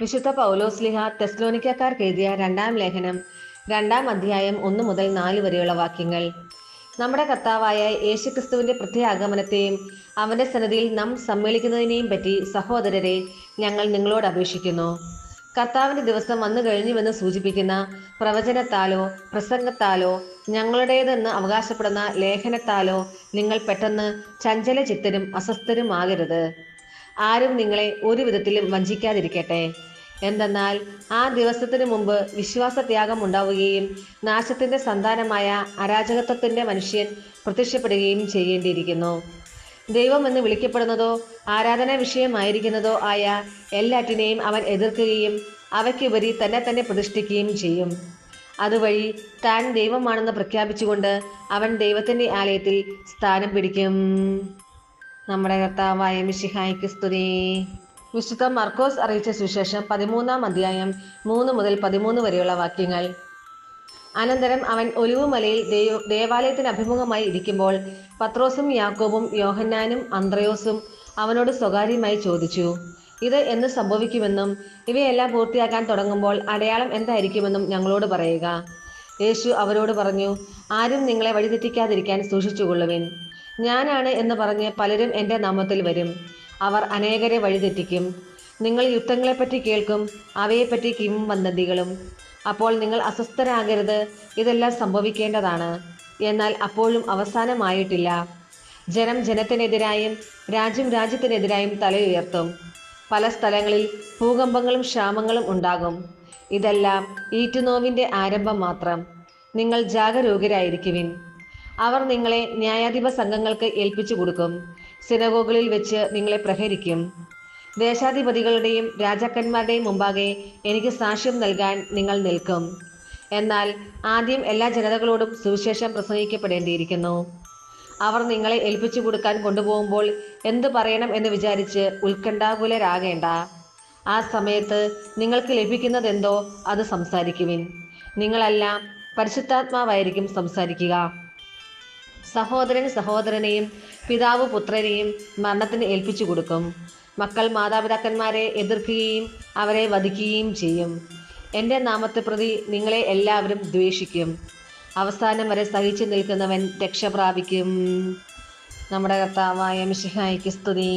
വിശുദ്ധ പൗലോസ്ലിഹ തെസ്സലോനിക്കക്കാർക്ക് എഴുതിയ രണ്ടാം ലേഖനം 2-ാം അധ്യായം 1 മുതൽ 4 വരെയുള്ള വാക്യങ്ങൾ. നമ്മുടെ കർത്താവായ യേശുക്രിസ്തുവിന്റെ പ്രത്യാഗമനത്തെയും അവന്റെ സന്നിധിയിൽ നാം സമ്മേളിക്കുന്നതിനെയും പറ്റി സഹോദരരെ ഞങ്ങൾ നിങ്ങളോട് അപേക്ഷിക്കുന്നു. കർത്താവിന്റെ ദിവസം വന്നു കഴിഞ്ഞുവെന്ന് സൂചിപ്പിക്കുന്ന പ്രവചനത്താലോ പ്രസംഗത്താലോ ഞങ്ങളുടേതെന്ന് അവകാശപ്പെടുന്ന ലേഖനത്താലോ നിങ്ങൾ പെട്ടെന്ന് ചഞ്ചല ചിത്തരും അസ്വസ്ഥരുമാകരുത്. ആരും നിങ്ങളെ ഒരു വിധത്തിലും വഞ്ചിക്കാതിരിക്കട്ടെ. എന്തെന്നാൽ ആ ദിവസത്തിനു മുമ്പ് വിശ്വാസത്യാഗം ഉണ്ടാവുകയും നാശത്തിന്റെ സന്താനമായ അരാജകത്വത്തിന്റെ മനുഷ്യൻ പ്രത്യക്ഷപ്പെടുകയും ചെയ്യേണ്ടിയിരിക്കുന്നു. ദൈവം എന്ന് വിളിക്കപ്പെടുന്നതോ ആരാധനാ വിഷയമായിരിക്കുന്നതോ ആയ എല്ലാറ്റിനെയും അവൻ എതിർക്കുകയും അവയ്ക്കുപരി തന്നെ പ്രതിഷ്ഠിക്കുകയും ചെയ്യും. അതുവഴി താൻ ദൈവമാണെന്ന് പ്രഖ്യാപിച്ചുകൊണ്ട് അവൻ ദൈവത്തിന്റെ ആലയത്തിൽ സ്ഥാനം പിടിക്കും. നമ്മുടെ കർത്താവായ മിശിഹായ്ക്ക് സ്തുതി. വിശുദ്ധ മർക്കോസ് അറിയിച്ച സുവിശേഷം 13-ാം അധ്യായം 3 മുതൽ 13 വരെയുള്ള വാക്യങ്ങൾ. അനന്തരം അവൻ ഒലിവുമലയിൽ ദേവാലയത്തിന് അഭിമുഖമായി ഇരിക്കുമ്പോൾ പത്രോസും യാക്കോബും യോഹന്നാനും അന്ത്രയോസും അവനോട് സ്വകാര്യമായി ചോദിച്ചു, ഇത് എന്ന് സംഭവിക്കുമെന്നും ഇവയെല്ലാം പൂർത്തിയാക്കാൻ തുടങ്ങുമ്പോൾ അടയാളം എന്തായിരിക്കുമെന്നും ഞങ്ങളോട് പറയുക. യേശു അവരോട് പറഞ്ഞു, ആരും നിങ്ങളെ വഴിതെറ്റിക്കാതിരിക്കാൻ സൂക്ഷിച്ചുകൊള്ളുവിൻ. ഞാനാണ് എന്ന് പറഞ്ഞ് പലരും എൻ്റെ നാമത്തിൽ വരും. അവർ അനേകരെ വഴിതെറ്റിക്കും. നിങ്ങൾ യുദ്ധങ്ങളെപ്പറ്റി കേൾക്കും, അവയെപ്പറ്റി കിംവദന്തികളും. അപ്പോൾ നിങ്ങൾ അസ്വസ്ഥരാകരുത്, ഇതെല്ലാം സംഭവിക്കേണ്ടതാണ്. എന്നാൽ അപ്പോഴും അവസാനമായിട്ടില്ല. ജനം ജനത്തിനെതിരായും രാജ്യം രാജ്യത്തിനെതിരായും തലയുയർത്തും. പല സ്ഥലങ്ങളിൽ ഭൂകമ്പങ്ങളും ക്ഷാമങ്ങളും ഉണ്ടാകും. ഇതെല്ലാം ഈറ്റുനോവിൻ്റെ ആരംഭം മാത്രം. നിങ്ങൾ ജാഗരൂകരായിരിക്കുവിൻ. അവർ നിങ്ങളെ ന്യായാധിപ സംഘങ്ങൾക്ക് ഏൽപ്പിച്ചു കൊടുക്കും. സിനഗോഗുകളിൽ വെച്ച് നിങ്ങളെ പ്രഹരിക്കും. ദേശാധിപതികളുടെയും രാജാക്കന്മാരുടെയും മുമ്പാകെ എനിക്ക് സാക്ഷ്യം നൽകാൻ നിങ്ങൾ നിൽക്കും. എന്നാൽ ആദ്യം എല്ലാ ജനതകളോടും സുവിശേഷം പ്രസംഗിക്കപ്പെടേണ്ടിയിരിക്കുന്നു. അവർ നിങ്ങളെ ഏൽപ്പിച്ചു കൊടുക്കാൻ കൊണ്ടുപോകുമ്പോൾ എന്തു പറയണം എന്ന് വിചാരിച്ച് ഉത്കണ്ഠാകുലരാകേണ്ട. ആ സമയത്ത് നിങ്ങൾക്ക് ലഭിക്കുന്നതെന്തോ അത് സംസാരിക്കുവിൻ. നിങ്ങളെല്ലാം പരിശുദ്ധാത്മാവായിരിക്കും സംസാരിക്കുക. സഹോദരൻ സഹോദരനെയും പിതാവ് പുത്രനെയും മരണത്തിന് ഏൽപ്പിച്ചു കൊടുക്കും. മക്കൾ മാതാപിതാക്കന്മാരെ എതിർക്കുകയും അവരെ വധിക്കുകയും ചെയ്യും. എൻ്റെ നാമത്തെ പ്രതി നിങ്ങളെ എല്ലാവരും ദ്വേഷിക്കും. അവസാനം വരെ സഹിച്ചു നിൽക്കുന്നവൻ രക്ഷ പ്രാപിക്കും. നമ്മുടെ കർത്താവായ മിശിഹായ്ക്ക് സ്തുതി.